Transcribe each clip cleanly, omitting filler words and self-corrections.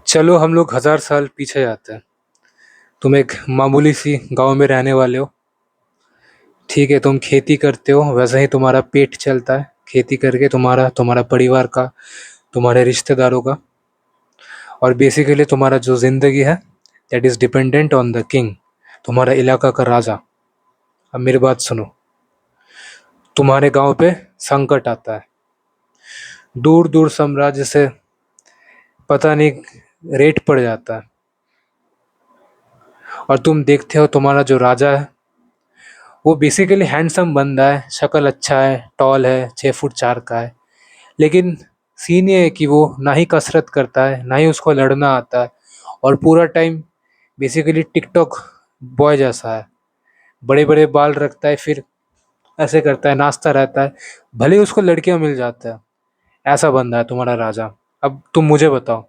चलो हम लोग 1000 साल पीछे जाते हैं। तुम एक मामूली सी गांव में रहने वाले हो। ठीक है, तुम खेती करते हो, वैसे ही तुम्हारा पेट चलता है खेती करके, तुम्हारा तुम्हारा परिवार का, तुम्हारे रिश्तेदारों का। और बेसिकली तुम्हारा जो ज़िंदगी है that is dependent on the king, तुम्हारा इलाका का राजा। अब मेरी बात सुनो। तुम्हारे गांव पे संकट आता है, दूर दूर साम्राज्य से पता नहीं रेट पड़ जाता है। और तुम देखते हो तुम्हारा जो राजा है वो बेसिकली हैंडसम बंदा है, शक्ल अच्छा है, टॉल है, 6 फुट 4 का है। लेकिन सीन ये है कि वो ना ही कसरत करता है, ना ही उसको लड़ना आता है। और पूरा टाइम बेसिकली टिकटॉक बॉय जैसा है, बड़े बड़े बाल रखता है, फिर ऐसे करता है, नाचता रहता है। भले ही उसको लड़कियां मिल जाता है, ऐसा बंदा है तुम्हारा राजा। अब तुम मुझे बताओ,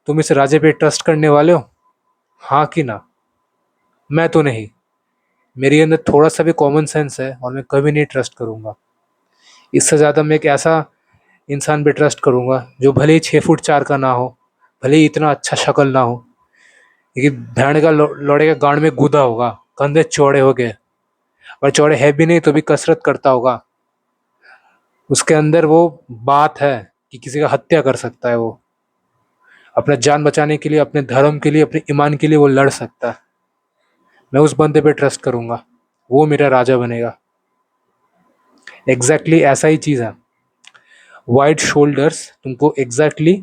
तुम इस राजे पे ट्रस्ट करने वाले हो, हाँ कि ना? मैं तो नहीं। मेरे अंदर थोड़ा सा भी कॉमन सेंस है और मैं कभी नहीं ट्रस्ट करूंगा। इससे ज़्यादा मैं एक ऐसा इंसान पे ट्रस्ट करूंगा जो भले ही 6 फुट 4 का ना हो, भले ही इतना अच्छा शक्ल ना हो, लेकिन भेड़ का लौड़े के गांड में गूदा होगा, कंधे चौड़े हो गए, और चौड़े है भी नहीं तो भी कसरत करता होगा। उसके अंदर वो बात है कि किसी का हत्या कर सकता है वो, अपना जान बचाने के लिए, अपने धर्म के लिए, अपने ईमान के लिए वो लड़ सकता है। मैं उस बंदे पे ट्रस्ट करूंगा, वो मेरा राजा बनेगा। एग्जैक्टली ऐसा ही चीज़ है। वाइड शोल्डर्स तुमको एग्जैक्टली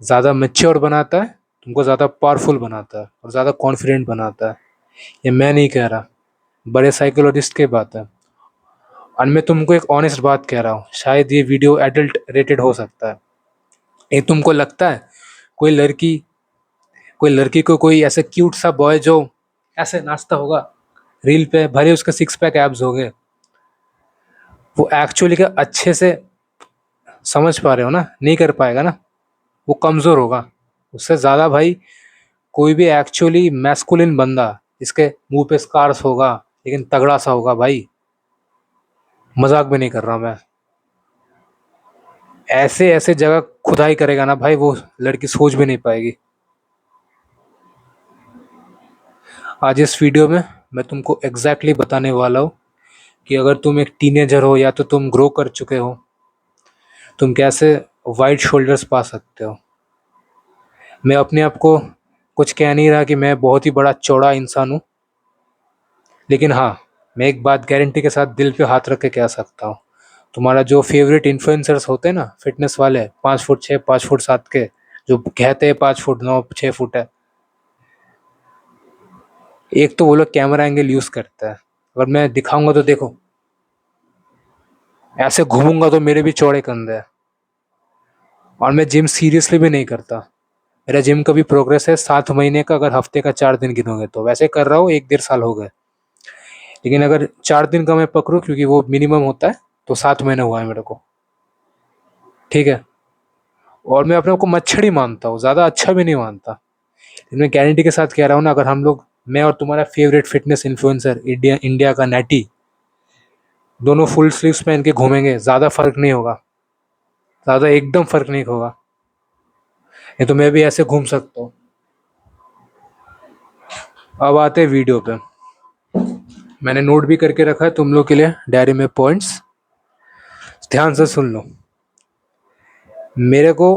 ज़्यादा मैच्योर बनाता है, तुमको ज़्यादा पावरफुल बनाता है और ज़्यादा कॉन्फिडेंट बनाता है। ये मैं नहीं कह रहा, बड़े साइकोलॉजिस्ट की बात है। और मैं तुमको एक ऑनेस्ट बात कह रहा हूँ, शायद ये वीडियो एडल्ट रेटेड हो सकता है। ये तुमको लगता है कोई लड़की कोई लड़की को कोई ऐसे क्यूट सा बॉय जो ऐसे नाचता होगा रील पे, भले उसके 6 पैक एब्स हो गए, वो एक्चुअली का अच्छे से समझ पा रहे हो ना? नहीं कर पाएगा ना, वो कमज़ोर होगा। उससे ज़्यादा भाई कोई भी एक्चुअली मैस्कुलिन बंदा, इसके मुंह पे स्कार्स होगा लेकिन तगड़ा सा होगा भाई। मजाक भी नहीं कर रहा मैं। ऐसे ऐसे जगह खुदाई करेगा ना भाई, वो लड़की सोच भी नहीं पाएगी। आज इस वीडियो में मैं तुमको एग्जैक्टली बताने वाला हूँ कि अगर तुम एक टीनेजर हो या तो तुम ग्रो कर चुके हो, तुम कैसे वाइड शोल्डर्स पा सकते हो। मैं अपने आप को कुछ कह नहीं रहा कि मैं बहुत ही बड़ा चौड़ा इंसान हूँ, लेकिन हाँ, मैं एक बात गारंटी के साथ दिल पे हाथ रख के कह सकता हूँ। तुम्हारा जो फेवरेट इन्फ्लुएंसर्स होते हैं ना, फिटनेस वाले, 5 फुट 6 5 फुट 7 के, जो कहते हैं 5 फुट 9 6 फुट है, एक तो वो लोग कैमरा एंगल यूज़ करता है। अगर मैं दिखाऊंगा तो देखो, ऐसे घूमूंगा तो मेरे भी चौड़े कंधे हैं। और मैं जिम सीरियसली भी नहीं करता। मेरा जिम का भी प्रोग्रेस है 7 महीने का, अगर हफ्ते का 4 दिन गिनोगे तो। वैसे कर रहा हूँ, 1 1.5 साल हो गए। लेकिन अगर 4 दिन का मैं पकड़ूँ, क्योंकि वो मिनिमम होता है, तो 7 महीने हुआ है मेरे को। ठीक है। और मैं अपने आप को मच्छर मानता हूँ, ज़्यादा अच्छा भी नहीं मानता। लेकिन मैं गारंटी के साथ कह रहा हूँ ना, अगर हम लोग, मैं और तुम्हारा favourite fitness influencer India India का नैटी, दोनों फुल स्लीव्स पहन के घूमेंगे, ज़्यादा फर्क नहीं होगा। ज़्यादा एकदम फर्क नहीं होगा। ये तो मैं भी ऐसे घूम सकता हूँ। अब आते हैं वीडियो पे। मैंने नोट भी करके रखा है तुम लोग के लिए डायरी में पॉइंट्स, ध्यान से सुन लो। मेरे को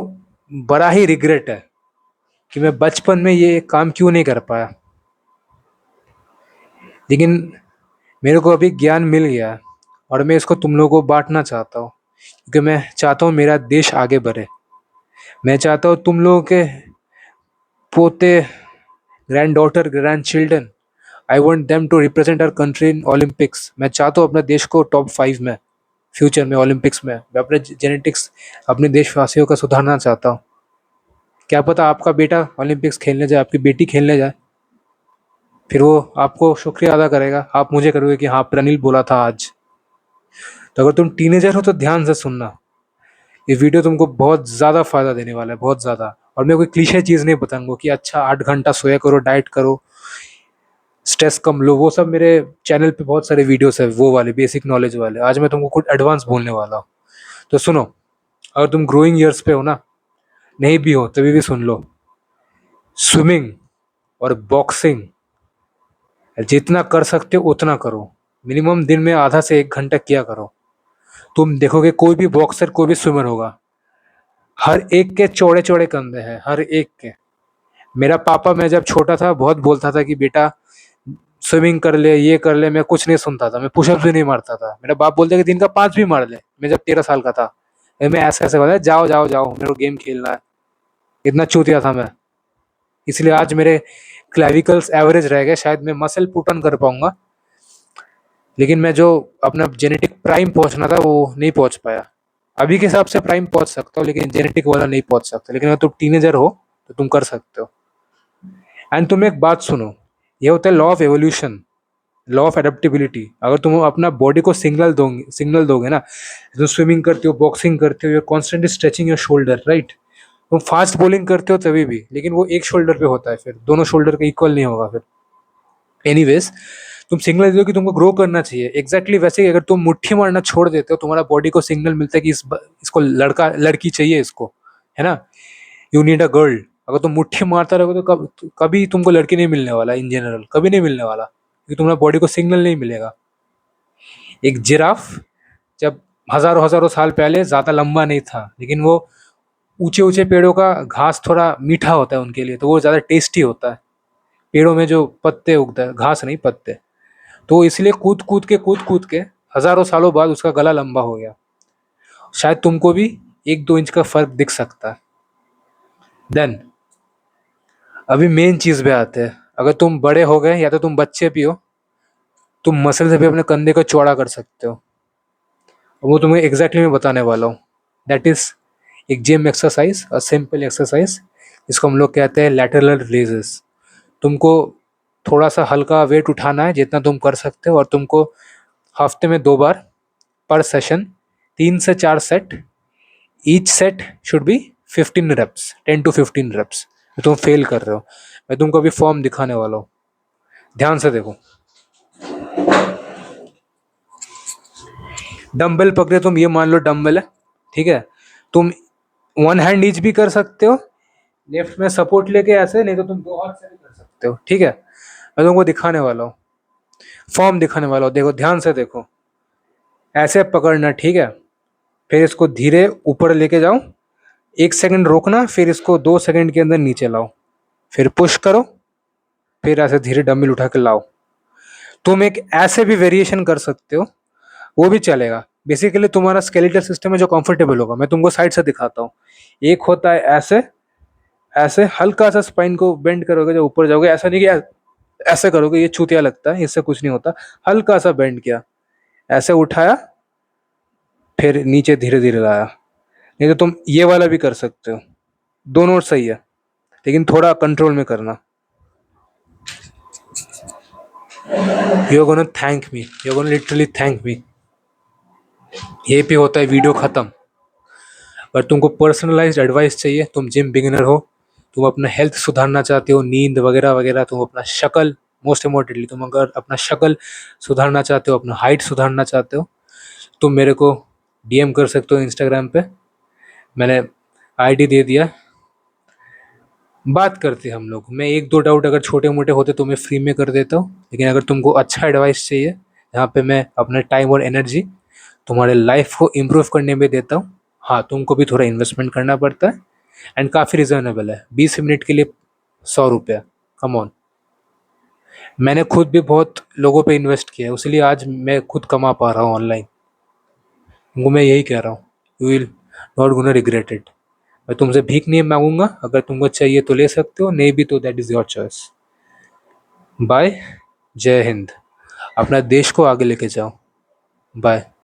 बड़ा ही रिग्रेट है कि मैं बचपन में ये काम क्यों नहीं कर पाया, लेकिन मेरे को अभी ज्ञान मिल गया है और मैं इसको तुम लोगों को बांटना चाहता हूँ, क्योंकि मैं चाहता हूँ मेरा देश आगे बढ़े। मैं चाहता हूँ तुम लोगों के पोते, granddaughter, grandchildren, I want them to represent our country in Olympics. मैं चाहता हूँ अपने देश को टॉप 5 में, फ्यूचर में ओलंपिक्स में। मैं अपने जेनेटिक्स, अपने देशवासियों का सुधारना चाहता हूँ। क्या पता आपका बेटा ओलंपिक्स खेलने जाए, आपकी बेटी खेलने जाए, फिर वो आपको शुक्रिया अदा करेगा, आप मुझे करोगे कि हाँ प्रनिल बोला था आज। तो अगर तुम टीनेजर हो तो ध्यान से सुनना, ये वीडियो तुमको बहुत ज़्यादा फायदा देने वाला है, बहुत ज़्यादा। और मैं कोई क्लीशे चीज़ नहीं बताऊंगा कि अच्छा 8 घंटा सोया करो, डाइट करो, स्ट्रेस कम लो। वो सब मेरे चैनल पे बहुत सारे वीडियोस है, वो वाले बेसिक नॉलेज वाले। आज मैं तुमको कुछ एडवांस बोलने वाला हूँ, तो सुनो। अगर तुम ग्रोइंग ईयर्स पे हो ना, नहीं भी हो तभी भी सुन लो। स्विमिंग और बॉक्सिंग जितना कर सकते हो उतना करो। मिनिमम दिन में आधा से 1 घंटा किया करो। तुम देखोगे कोई भी बॉक्सर कोई भी स्विमर होगा, हर एक के चौड़े चौड़े कंधे हैं, हर एक के। मेरा पापा मैं जब छोटा था बहुत बोलता था कि बेटा स्विमिंग कर ले, ये कर ले। मैं कुछ नहीं सुनता था, मैं पुशअप भी नहीं मारता था। मेरा बाप बोलते कि दिन का 5 भी मार ले। मैं जब 13 साल का था, मैं ऐसे ऐसे बोला, जाओ जाओ जाओ मेरे को गेम खेलना है। इतना चूतिया था मैं। इसलिए आज मेरे क्लेविकल्स एवरेज रह गए, शायद मैं मसल पुट ऑन कर पाऊंगा, लेकिन मैं जो अपना जेनेटिक प्राइम पहुंचना था वो नहीं पहुंच पाया। अभी के हिसाब से प्राइम पहुंच सकता हूँ, लेकिन जेनेटिक वाला नहीं पहुंच सकता। लेकिन अगर तुम टीनेजर हो तो तुम कर सकते हो। एंड तुम एक बात सुनो, ये होता है law of evolution, law of adaptability. अगर तुम अपना बॉडी को सिग्नल दोगे ना, तुम स्विमिंग करते हो, बॉक्सिंग करते हो, you constantly stretching your shoulder, right. तुम फास्ट बॉलिंग करते हो तभी भी, लेकिन वो एक शोल्डर पे होता है, फिर दोनों शोल्डर का इक्वल नहीं होगा फिर। एनीवेज, तुम सिग्नल दो कि तुमको ग्रो करना चाहिए। एग्जैक्टली वैसे ही अगर तुम मुट्ठी मारना छोड़ देते हो, तुम्हारा बॉडी को सिग्नल मिलता है कि इसको लड़का लड़की चाहिए इसको, है ना। You need a girl. अगर तुम मुट्ठी मारता रहोगे तो कभी तुमको लड़की नहीं मिलने वाला, इन जनरल कभी नहीं मिलने वाला, क्योंकि तुम्हारा बॉडी को सिग्नल नहीं मिलेगा। एक जिराफ जब हजारों हजारों साल पहले ज्यादा लंबा नहीं था, लेकिन वो ऊंचे ऊंचे पेड़ों का घास थोड़ा मीठा होता है उनके लिए, तो वो ज्यादा टेस्टी होता है। पेड़ों में जो पत्ते उगता है, घास नहीं पत्ते, तो इसलिए कूद कूद के हजारों सालों बाद उसका गला लंबा हो गया। शायद तुमको भी 1-2 इंच का फर्क दिख सकता है। देन अभी मेन चीज पे आते हैं। अगर तुम बड़े हो गए या तो तुम बच्चे भी हो, तुम मसल से भी अपने कंधे को चौड़ा कर सकते हो। वो तुम्हें एग्जैक्टली मैं बताने वाला हूँ। दैट इज एक जिम एक्सरसाइज, और सिंपल एक्सरसाइज, इसको हम लोग कहते हैं लैटरल रेजेस। तुमको थोड़ा सा हल्का वेट उठाना है जितना तुम कर सकते हो, और तुमको हफ्ते में 2 बार पर सेशन, 3 से 4 set. Each set should be 15 reps, 10 to 15 reps. तुम फेल कर रहे हो, मैं तुमको अभी फॉर्म दिखाने वाला हूँ, ध्यान से देखो। डंबल पकड़े तुम, ये मान लो डंबल है, ठीक है। तुम 1 हैंड ईच भी कर सकते हो, लेफ्ट में सपोर्ट लेके ऐसे, नहीं तो तुम 2 हाथ से भी कर सकते हो, ठीक है। मैं तुमको दिखाने वाला हूँ, फॉर्म दिखाने वाला हूँ, देखो ध्यान से देखो। ऐसे पकड़ना, ठीक है। फिर इसको धीरे ऊपर लेके जाओ, 1 सेकंड रोकना, फिर इसको 2 सेकंड के अंदर नीचे लाओ, फिर पुश करो, फिर ऐसे धीरे डंबल उठा के लाओ। तुम एक ऐसे भी वेरिएशन कर सकते हो, वो भी चलेगा। बेसिकली तुम्हारा स्केलेटल सिस्टम है जो कंफर्टेबल होगा। मैं तुमको साइड से दिखाता हूँ। एक होता है ऐसे, ऐसे हल्का सा स्पाइन को बेंड करोगे जब ऊपर जाओगे, ऐसा नहीं कि ऐसे करोगे, ये चूतिया लगता है, इससे कुछ नहीं होता। हल्का सा बेंड किया, ऐसे उठाया, फिर नीचे धीरे धीरे लाया। नहीं तो तुम ये वाला भी कर सकते हो, दोनों सही है, लेकिन थोड़ा कंट्रोल में करना। You gonna thank me, you gonna literally thank me. ये भी होता है, वीडियो खत्म। पर तुमको पर्सनलाइज्ड एडवाइस चाहिए, तुम जिम बिगिनर हो, तुम अपना हेल्थ सुधारना चाहते हो, नींद वगैरह वगैरह, तुम अपना शक्ल, मोस्ट इम्पोर्टेंटली तुम अगर अपना शक्ल सुधारना चाहते हो, अपना हाइट सुधारना चाहते हो, तुम मेरे को डीएम कर सकते हो इंस्टाग्राम पे। मैंने आईडी दे दिया, बात करते हैं हम लोग। मैं 1-2 डाउट अगर छोटे मोटे होते तो मैं फ्री में कर देता हूँ, लेकिन अगर तुमको अच्छा एडवाइस चाहिए जहाँ पे मैं अपना टाइम और एनर्जी तुम्हारे लाइफ को इम्प्रूव करने में देता हूँ, हाँ तुमको भी थोड़ा इन्वेस्टमेंट करना पड़ता है। एंड काफ़ी रिजनेबल है, 20 मिनट के लिए 100 रुपया। कम ऑन, मैंने खुद भी बहुत लोगों पे इन्वेस्ट किया है, इसलिए आज मैं खुद कमा पा रहा हूँ ऑनलाइन। तुमको मैं यही कह रहा हूँ, you will not gonna regret it. मैं तुमसे भीख नहीं मांगूंगा, अगर तुमको चाहिए तो ले सकते हो, नहीं भी तो that is your choice. Bye, Jai Hind. अपना देश को आगे लेके जाओ। बाय।